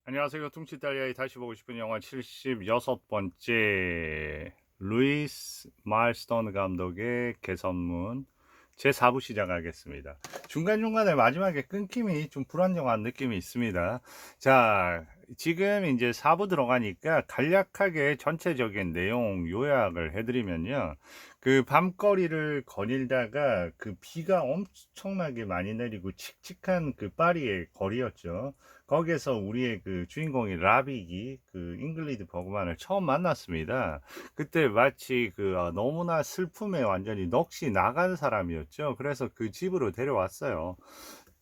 안녕하세요. 퉁치이탈리아에 다시 보고 싶은 영화 76번째 루이스 마일스톤 감독의 개선문 제4부 시작하겠습니다. 중간중간에 마지막에 끊김이 좀 불안정한 느낌이 있습니다. 자, 지금 이제 4부 들어가니까 간략하게 전체적인 내용 요약을 해드리면요. 그 밤거리를 거닐다가 그 비가 엄청나게 많이 내리고 칙칙한 그 파리의 거리였죠. 거기에서 우리의 그 주인공이 라빅이 그 잉글리드 버그만을 처음 만났습니다. 그때 마치 너무나 슬픔에 완전히 넋이 나간 사람이었죠. 그래서 그 집으로 데려왔어요.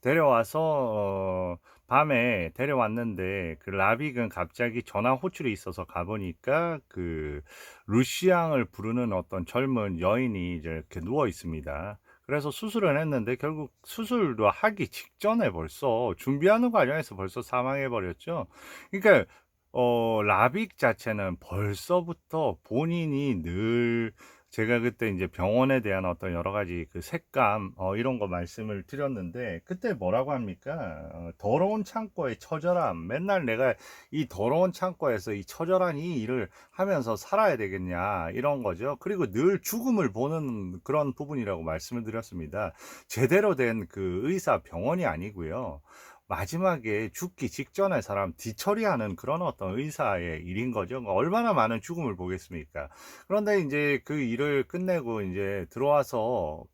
데려와서 밤에 데려왔는데 그 라빅은 갑자기 전화 호출이 있어서 가보니까 그 루시앙을 부르는 어떤 젊은 여인이 이제 이렇게 누워 있습니다. 그래서 수술을 했는데 결국 수술도 하기 직전에 벌써 준비하는 과정에서 벌써 사망해 버렸죠. 그러니까 라빅 자체는 벌써부터 본인이 늘 제가 그때 이제 병원에 대한 어떤 여러 가지 그 색감 이런 거 말씀을 드렸는데 그때 뭐라고 합니까? 더러운 창고의 처절함. 맨날 내가 이 더러운 창고에서 이 처절한 이 일을 하면서 살아야 되겠냐 이런 거죠. 그리고 늘 죽음을 보는 그런 부분이라고 말씀을 드렸습니다. 제대로 된 그 의사 병원이 아니고요. 마지막에 죽기 직전에 사람 뒤처리하는 그런 어떤 의사의 일인 거죠. 얼마나 많은 죽음을 보겠습니까? 그런데 이제 그 일을 끝내고 이제 들어와서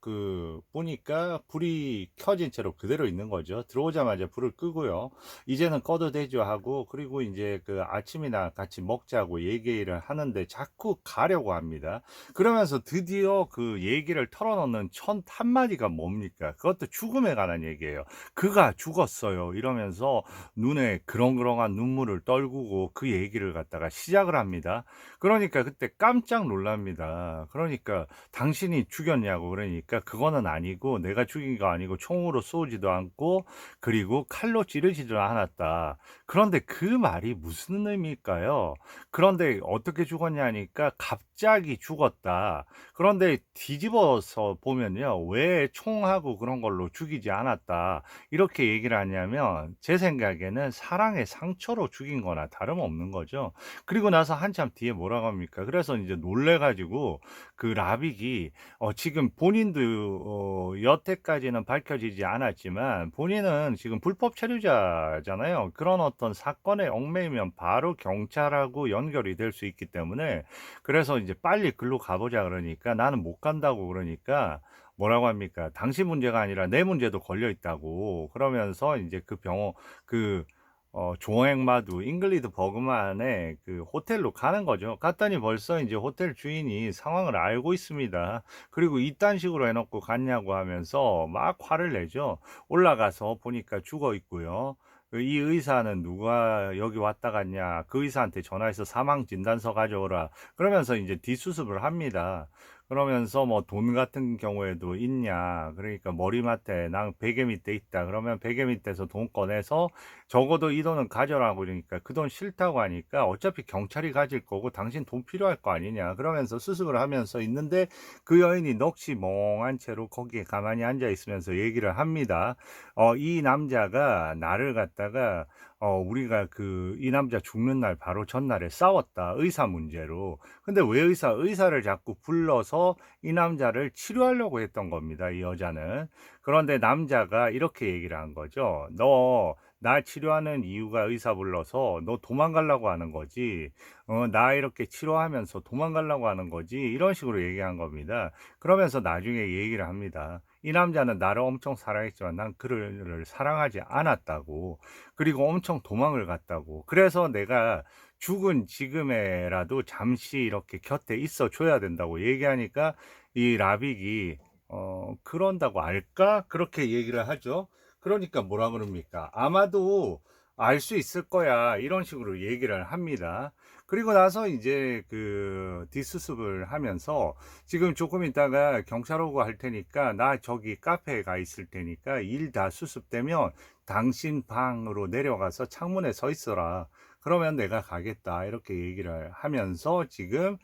보니까 불이 켜진 채로 그대로 있는 거죠. 들어오자마자 불을 끄고요. 이제는 꺼도 되죠 하고, 그리고 이제 그 아침이나 같이 먹자고 얘기를 하는데 자꾸 가려고 합니다. 그러면서 드디어 그 얘기를 털어놓는 첫 한마디가 뭡니까? 그것도 죽음에 관한 얘기예요. 그가 죽었어요. 이러면서 눈에 그렁그렁한 눈물을 떨구고 그 얘기를 갖다가 시작을 합니다. 그러니까 그때 깜짝 놀랍니다. 그러니까 당신이 죽였냐고. 그러니까 그거는 아니고 내가 죽인 거 아니고 총으로 쏘지도 않고 그리고 칼로 찌르지도 않았다. 그런데 그 말이 무슨 의미일까요? 그런데 어떻게 죽었냐니까 갑자기 죽었다. 그런데 뒤집어서 보면요. 왜 총하고 그런 걸로 죽이지 않았다. 이렇게 얘기를 하냐면 제 생각에는 사랑의 상처로 죽인 거나 다름없는 거죠. 그리고 나서 한참 뒤에 뭐라고 합니까? 그래서 이제 놀래 가지고 그 라빅이 지금 본인도 여태까지는 밝혀지지 않았지만 본인은 지금 불법 체류자잖아요. 그런 어떤 사건에 얽매이면 바로 경찰하고 연결이 될 수 있기 때문에 그래서 이제 "빨리 글로 가 보자." 그러니까 "나는 못 간다."고 그러니까 뭐라고 합니까? 당신 문제가 아니라 내 문제도 걸려 있다고. 그러면서 이제 그 병원 그 조행마두 잉글리드 버그만의 그 호텔로 가는 거죠. 갔더니 벌써 이제 호텔 주인이 상황을 알고 있습니다. 그리고 "이딴 식으로 해 놓고 갔냐."고 하면서 막 화를 내죠. 올라가서 보니까 죽어 있고요. "이 의사는 누가 여기 왔다 갔냐. 그 의사한테 전화해서 사망 진단서 가져오라." 그러면서 이제 뒷수습을 합니다. 그러면서 뭐 "돈 같은 경우에도 있냐." 그러니까 머리맡에 "난 베개 밑에 있다." 그러면 베개 밑에서 돈 꺼내서 "적어도 이 돈은 가져라." 그러니까 그 돈 싫다고 하니까 "어차피 경찰이 가질 거고 당신 돈 필요할 거 아니냐." 그러면서 수습을 하면서 있는데 그 여인이 넋이 멍한 채로 거기에 가만히 앉아 있으면서 얘기를 합니다. 이 남자가 나를 갖다가 우리가 이 남자 죽는 날 바로 전날에 싸웠다. 의사 문제로. 근데 왜 의사를 자꾸 불러서 이 남자를 치료하려고 했던 겁니다, 이 여자는. 그런데 남자가 이렇게 얘기를 한 거죠. "너 나 치료하는 이유가 의사 불러서 너 도망가려고 하는 거지. 나 이렇게 치료하면서 도망가려고 하는 거지." 이런 식으로 얘기한 겁니다. 그러면서 나중에 얘기를 합니다. "이 남자는 나를 엄청 사랑했지만 난 그를 사랑하지 않았다."고. 그리고 엄청 도망을 갔다고. 그래서 내가 죽은 지금에라도 잠시 이렇게 곁에 있어 줘야 된다고 얘기하니까 이 라빅이 "그런다고 알까?" 그렇게 얘기를 하죠. 그러니까 뭐라 그럽니까? "아마도 알 수 있을 거야." 이런 식으로 얘기를 합니다. 그리고 나서 이제 뒷수습을 하면서 "지금 조금 있다가 경찰 오고 할 테니까 나 저기 카페에 가 있을 테니까 일 다 수습되면 당신 방으로 내려가서 창문에 서 있어라. 그러면 내가 가겠다." 이렇게 얘기를 하면서 지금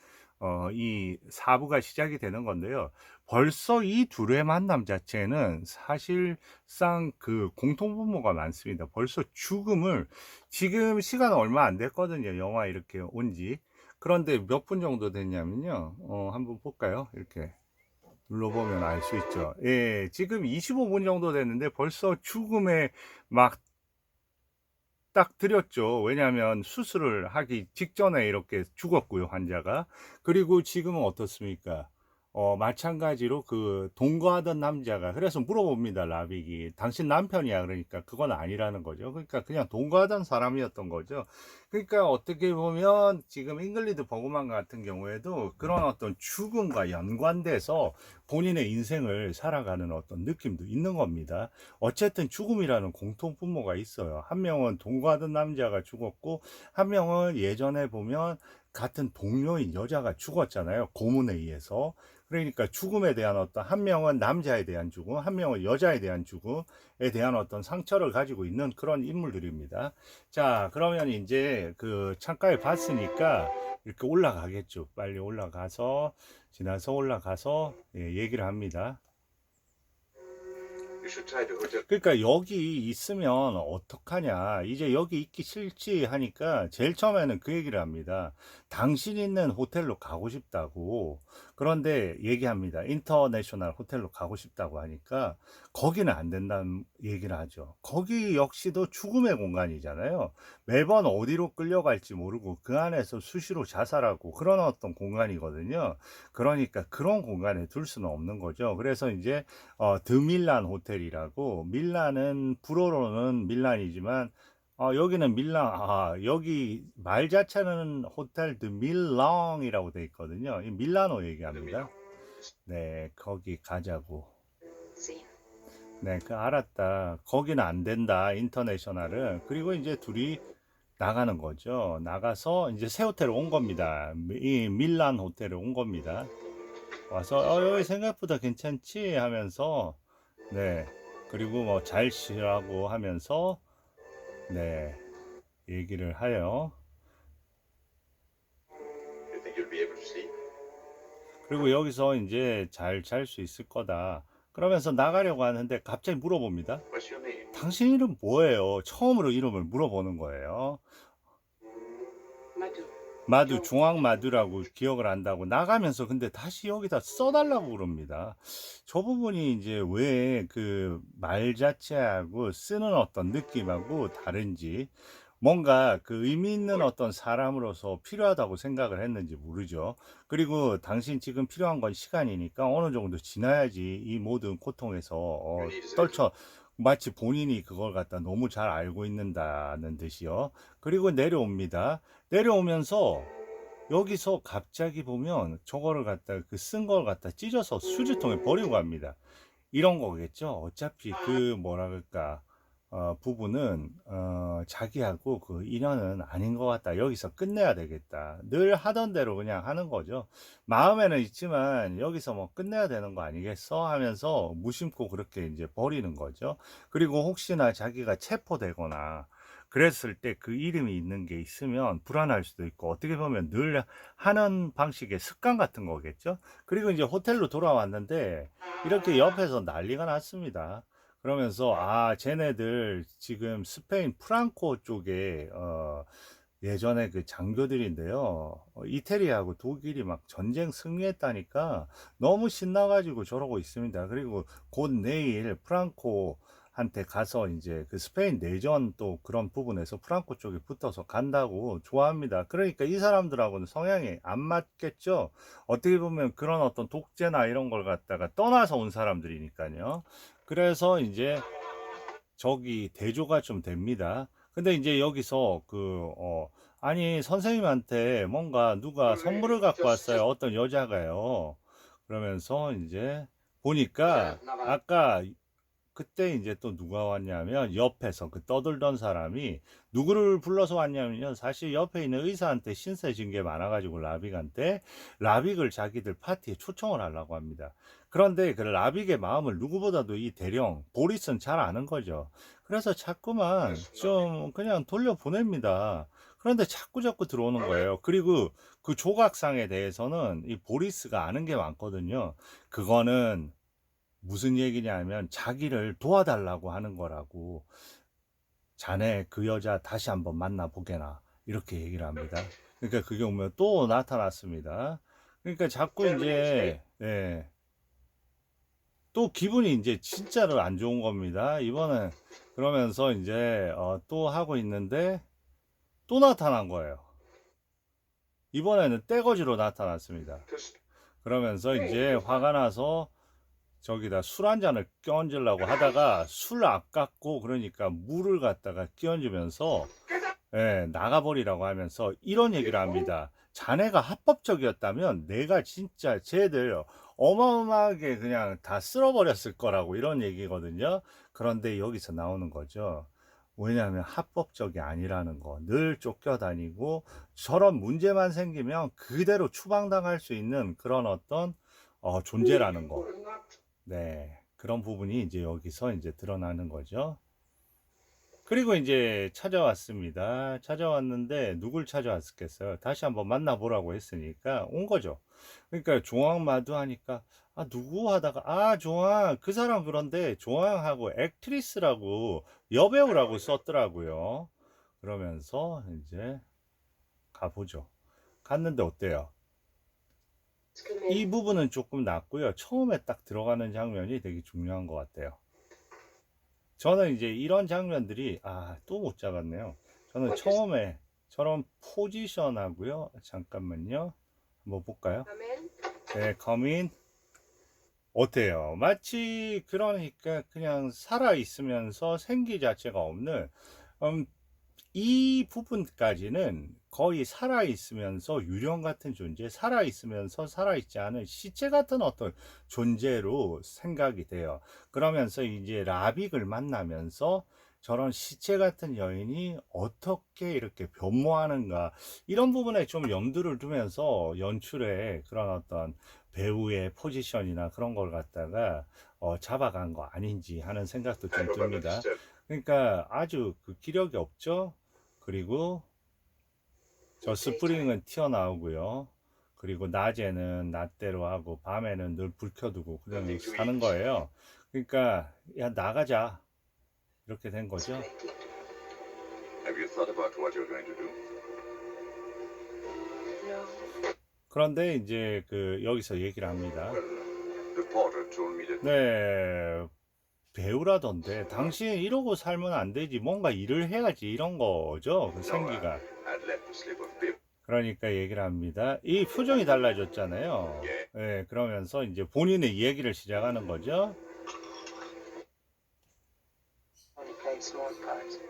이 4부가 시작이 되는 건데요. 벌써 이 둘의 만남 자체는 사실상 그 공통분모가 많습니다. 벌써 죽음을 지금 시간 얼마 안 됐거든요. 영화 이렇게 온 지. 그런데 몇 분 정도 됐냐면요. 한번 볼까요? 이렇게 눌러보면 알 수 있죠. 예, 지금 25분 정도 됐는데 벌써 죽음에 막 딱 드렸죠. 왜냐하면 수술을 하기 직전에 이렇게 죽었고요, 환자가. 그리고 지금은 어떻습니까? 마찬가지로 그 동거하던 남자가 그래서 물어봅니다, 라빅이. 당신 남편이야. 그러니까 그건 아니라는 거죠. 그러니까 그냥 동거하던 사람이었던 거죠. 그러니까 어떻게 보면 지금 잉글리드 버그만 같은 경우에도 그런 어떤 죽음과 연관돼서 본인의 인생을 살아가는 어떤 느낌도 있는 겁니다. 어쨌든 죽음이라는 공통분모가 있어요. 한 명은 동거하던 남자가 죽었고, 한 명은 예전에 보면 같은 동료인 여자가 죽었잖아요. 고문에 의해서. 그러니까 죽음에 대한 어떤, 한 명은 남자에 대한 죽음, 한 명은 여자에 대한 죽음에 대한 어떤 상처를 가지고 있는 그런 인물들입니다. 자, 그러면 이제 그 창가에 봤으니까 이렇게 올라가겠죠. 빨리 올라가서, 지나서 올라가서 얘기를 합니다. You should try the hotel. 그러니까 여기 있으면 어떡하냐. 이제 여기 있기 싫지 하니까 제일 처음에는 그 얘기를 합니다. 당신 있는 호텔로 가고 싶다고. 그런데 얘기합니다. 인터내셔널 호텔로 가고 싶다고 하니까 거기는 안 된다는 얘기를 하죠. 거기 역시도 죽음의 공간이잖아요. 매번 어디로 끌려갈지 모르고 그 안에서 수시로 자살하고 그런 어떤 공간이거든요. 그러니까 그런 공간에 둘 수는 없는 거죠. 그래서 이제 드밀란 호텔이라고, 밀란은 불어로는 밀란이지만 여기는 여기 말 자체는 호텔 드밀랑이라고 돼 있거든요. 이 밀라노 The 얘기합니다. Milan. 네, 거기 가자고. Sí. 네, 그 알았다. 거기는 안 된다. 인터내셔널은. 그리고 이제 둘이 나가는 거죠. 나가서 이제 새 호텔에 온 겁니다. 이 밀란 호텔에 온 겁니다. 와서 여기 생각보다 괜찮지 하면서, 네, 그리고 뭐 잘 쉬라고 하면서, 네, 얘기를 해요. You think you'll be able to sleep? 그리고 여기서 이제 잘 잘 수 있을 거다 그러면서 나가려고 하는데 갑자기 물어봅니다. What's your name? 당신 이름 뭐예요? 처음으로 이름을 물어보는 거예요. Madu. 마두, 중앙마두라고 기억을 한다고 나가면서 근데 다시 여기다 써달라고 그럽니다. 저 부분이 이제 왜 그 말 자체하고 쓰는 어떤 느낌하고 다른지, 뭔가 그 의미 있는 어떤 사람으로서 필요하다고 생각을 했는지 모르죠. 그리고 당신 지금 필요한 건 시간이니까 어느 정도 지나야지 이 모든 고통에서 You need is a little. 떨쳐, 마치 본인이 그걸 갖다 너무 잘 알고 있는다는 듯이요. 그리고 내려옵니다. 내려오면서 여기서 갑자기 보면 저거를 갖다 그 쓴 걸 갖다 찢어서 수지통에 버리고 갑니다. 이런 거겠죠. 어차피 그 뭐라 그럴까, 부부는 자기하고 그 인연은 아닌 것 같다. 여기서 끝내야 되겠다. 늘 하던 대로 그냥 하는 거죠. 마음에는 있지만 여기서 뭐 끝내야 되는 거 아니겠어 하면서 무심코 그렇게 이제 버리는 거죠. 그리고 혹시나 자기가 체포되거나 그랬을 때 그 이름이 있는 게 있으면 불안할 수도 있고, 어떻게 보면 늘 하는 방식의 습관 같은 거겠죠. 그리고 이제 호텔로 돌아왔는데 이렇게 옆에서 난리가 났습니다. 그러면서 쟤네들 지금 스페인 프랑코 쪽에 예전에 그 장교들인데요. 이태리하고 독일이 막 전쟁 승리했다니까 너무 신나가지고 저러고 있습니다. 그리고 곧 내일 프랑코 한테 가서 이제 그 스페인 내전 또 그런 부분에서 프랑코 쪽에 붙어서 간다고 좋아합니다. 그러니까 이 사람들하고는 성향이 안 맞겠죠. 어떻게 보면 그런 어떤 독재나 이런 걸 갖다가 떠나서 온 사람들이니까요. 그래서 이제 저기 대조가 좀 됩니다. 근데 이제 여기서 아니 선생님한테 뭔가 누가 선물을 갖고 왔어요. 어떤 여자가요. 그러면서 이제 보니까 아까 그때 이제 또 누가 왔냐면 옆에서 그 떠들던 사람이 누구를 불러서 왔냐면요. 사실 옆에 있는 의사한테 신세 진 게 많아가지고 라빅한테 라빅을 자기들 파티에 초청을 하려고 합니다. 그런데 그 라빅의 마음을 누구보다도 이 대령 보리스는 잘 아는 거죠. 그래서 자꾸만 좀 그냥 돌려보냅니다. 그런데 자꾸 들어오는 거예요. 그리고 그 조각상에 대해서는 이 보리스가 아는 게 많거든요. 그거는 무슨 얘기냐면 자기를 도와달라고 하는 거라고. 자네 그 여자 다시 한번 만나보게나. 이렇게 얘기를 합니다. 그러니까 그게 오면 또 나타났습니다. 그러니까 자꾸 이제, 예, 또 기분이 이제 진짜로 안 좋은 겁니다. 이번엔 그러면서 이제, 또 하고 있는데 또 나타난 거예요. 이번에는 떼거지로 나타났습니다. 그러면서 이제 화가 나서 저기다 술 한 잔을 끼얹으려고 하다가 술 아깝고 그러니까 물을 갖다가 끼얹으면서 나가버리라고 하면서 이런 얘기를 합니다. 자네가 합법적이었다면 내가 진짜 쟤들 어마어마하게 그냥 다 쓸어버렸을 거라고 이런 얘기거든요. 그런데 여기서 나오는 거죠. 왜냐하면 합법적이 아니라는 거. 늘 쫓겨다니고 저런 문제만 생기면 그대로 추방당할 수 있는 그런 어떤 존재라는 거. 네. 그런 부분이 이제 여기서 이제 드러나는 거죠. 그리고 이제 찾아왔습니다. 찾아왔는데 누굴 찾아왔겠어요? 다시 한번 만나보라고 했으니까 온 거죠. 그러니까 조항마두 하니까 누구 하다가 조항 그 사람 그런데 조항하고 액트리스라고 여배우라고 썼더라고요. 그러면서 이제 가보죠. 갔는데 어때요? 이 부분은 조금 낫고요. 처음에 딱 들어가는 장면이 되게 중요한 것 같아요. 저는 이제 이런 장면들이 또 못 잡았네요. 저는 처음에 저런 포지션하고요. 잠깐만요. 한번 볼까요? 네, come 어때요? 마치 그러니까 그냥 살아 있으면서 생기 자체가 없는 이 부분까지는 거의 살아 있으면서 유령 같은 존재, 살아 있으면서 살아 있지 않은 시체 같은 어떤 존재로 생각이 돼요. 그러면서 이제 라빅을 만나면서 저런 시체 같은 여인이 어떻게 이렇게 변모하는가 이런 부분에 좀 염두를 두면서 연출에 그런 어떤 배우의 포지션이나 그런 걸 갖다가 잡아간 거 아닌지 하는 생각도 좀 듭니다. 그러니까 아주 그 기력이 없죠. 그리고 저 스프링은 튀어나오고요. 그리고 낮에는 낮대로 하고 밤에는 늘 불 켜두고 그냥 사는 거예요. 그러니까 야 나가자 이렇게 된 거죠. Have you thought about what you're going to do? No. 그런데 이제 그 여기서 얘기를 합니다. Well, the porter told me that 네, 배우라던데 당신 이러고 살면 안 되지. 뭔가 일을 해야지 이런 거죠. 그 생기가. I'd let the slip of paper. 그러니까 얘기를 합니다. 이 표정이 달라졌잖아요. 예, 그러면서 이제 본인의 얘기를 시작하는 거죠. Only played small parts.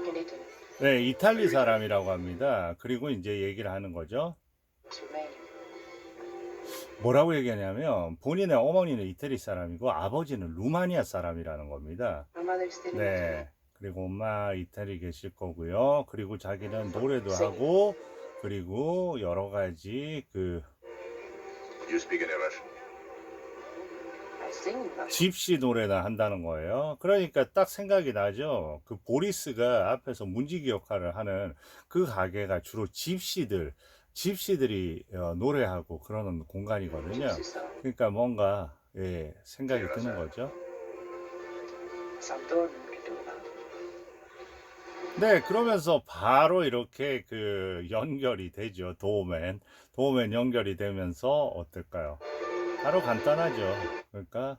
In Italy, 네, 이탈리 사람이라고 합니다. 그리고 이제 얘기를 하는 거죠. was Romanian. 뭐라고 얘기하냐면 본인의 어머니는 이태리 사람이고 아버지는 루마니아 사람이라는 겁니다. My mother is still in Italy. 네. 그리고 엄마 이태리 계실 거고요. 그리고 자기는 노래도 하고 그리고 여러 가지 그 You speak any Russian? I sing in Russian. 집시 노래나 한다는 거예요. 그러니까 딱 생각이 나죠. 그 보리스가 앞에서 문지기 역할을 하는 그 가게가 주로 집시들이 노래하고 그러는 공간이거든요. Gypsy song. 그러니까 뭔가 생각이 드는 거죠. Santorno Ridona. 네, 그러면서 바로 이렇게 그 연결이 되죠. 도우맨 연결이 되면서 어떨까요? 바로 간단하죠. 그러니까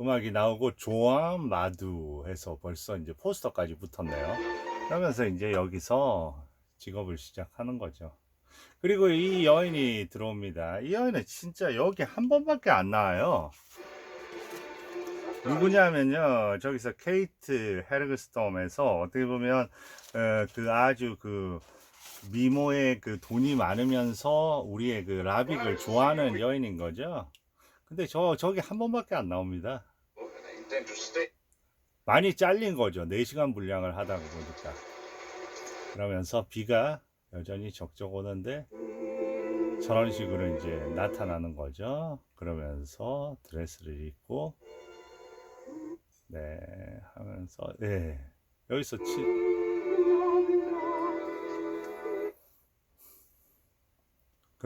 음악이 나오고 조항 마두 해서 벌써 이제 포스터까지 붙었네요. 그러면서 이제 여기서 직업을 시작하는 거죠. 그리고 이 여인이 들어옵니다. 이 여인은 진짜 여기 한 번밖에 안 나와요. 누구냐면요, 저기서 케이트 헤르그스톰에서 어떻게 보면 그 아주 그 미모의 그 돈이 많으면서 우리의 그 라빅을 좋아하는 여인인 거죠. 근데 저기 한 번밖에 안 나옵니다. Oh, and I intend to stay. 많이 잘린 거죠. 4시간 분량을 하다 보니까. 그러면서 비가 여전히 적적 오는데 저런 식으로 이제 나타나는 거죠. 그러면서 드레스를 입고 하면서 여기서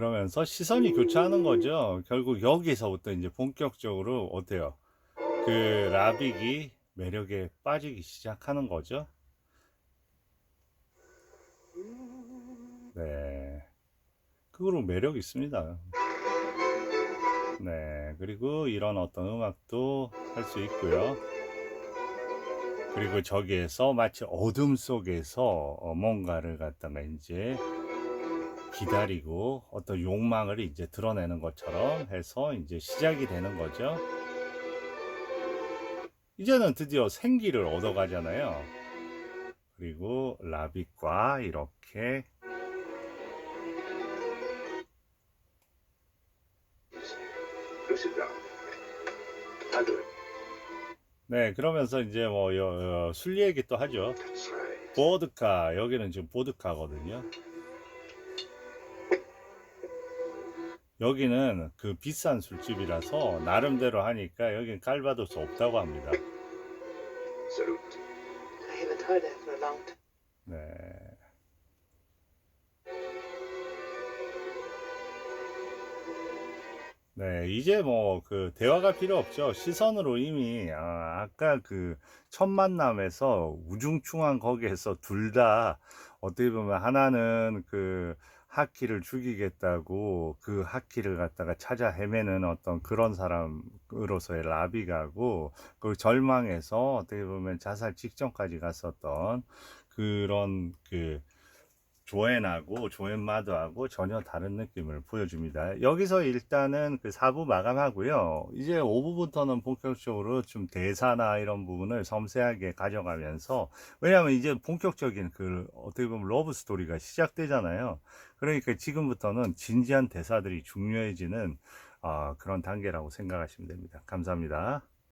그러면서 시선이 교차하는 거죠. 결국 여기서부터 이제 본격적으로 어때요? 그 라빅이 매력에 빠지기 시작하는 거죠. 네. 그거로 매력이 있습니다. 네. 그리고 이런 어떤 음악도 할 수 있고요. 그리고 저기에서 마치 어둠 속에서 뭔가를 갖다가 이제 기다리고 어떤 욕망을 이제 드러내는 것처럼 해서 이제 시작이 되는 거죠. 이제는 드디어 생기를 얻어가잖아요. 그리고 라빗과 이렇게 Go sit down. I'll do it. 네, 그러면서 이제 뭐 술 얘기 또 하죠. That's right. 보드카, 여기는 지금 보드카거든요. 여기는 그 비싼 술집이라서 나름대로 하니까 여기는 깔바도스 없다고 합니다. Salute. I haven't heard that for a long time. 네. 네, 이제 뭐 그 대화가 필요 없죠. 시선으로 이미 아까 그 첫 만남에서 우중충한 거기에서 둘 다 어떻게 보면 하나는 그 하키를 죽이겠다고 그 하키를 갖다가 찾아 헤매는 어떤 그런 사람으로서의 라비가고 그 절망해서 어떻게 보면 자살 직전까지 갔었던 그런 그 조앤하고 조앤마드하고 전혀 다른 느낌을 보여줍니다. 여기서 일단은 그 4부 마감하고요. 이제 5부부터는 본격적으로 좀 대사나 이런 부분을 섬세하게 가져가면서, 왜냐하면 이제 본격적인 그 어떻게 보면 러브 스토리가 시작되잖아요. 그러니까 지금부터는 진지한 대사들이 중요해지는 그런 단계라고 생각하시면 됩니다. 감사합니다.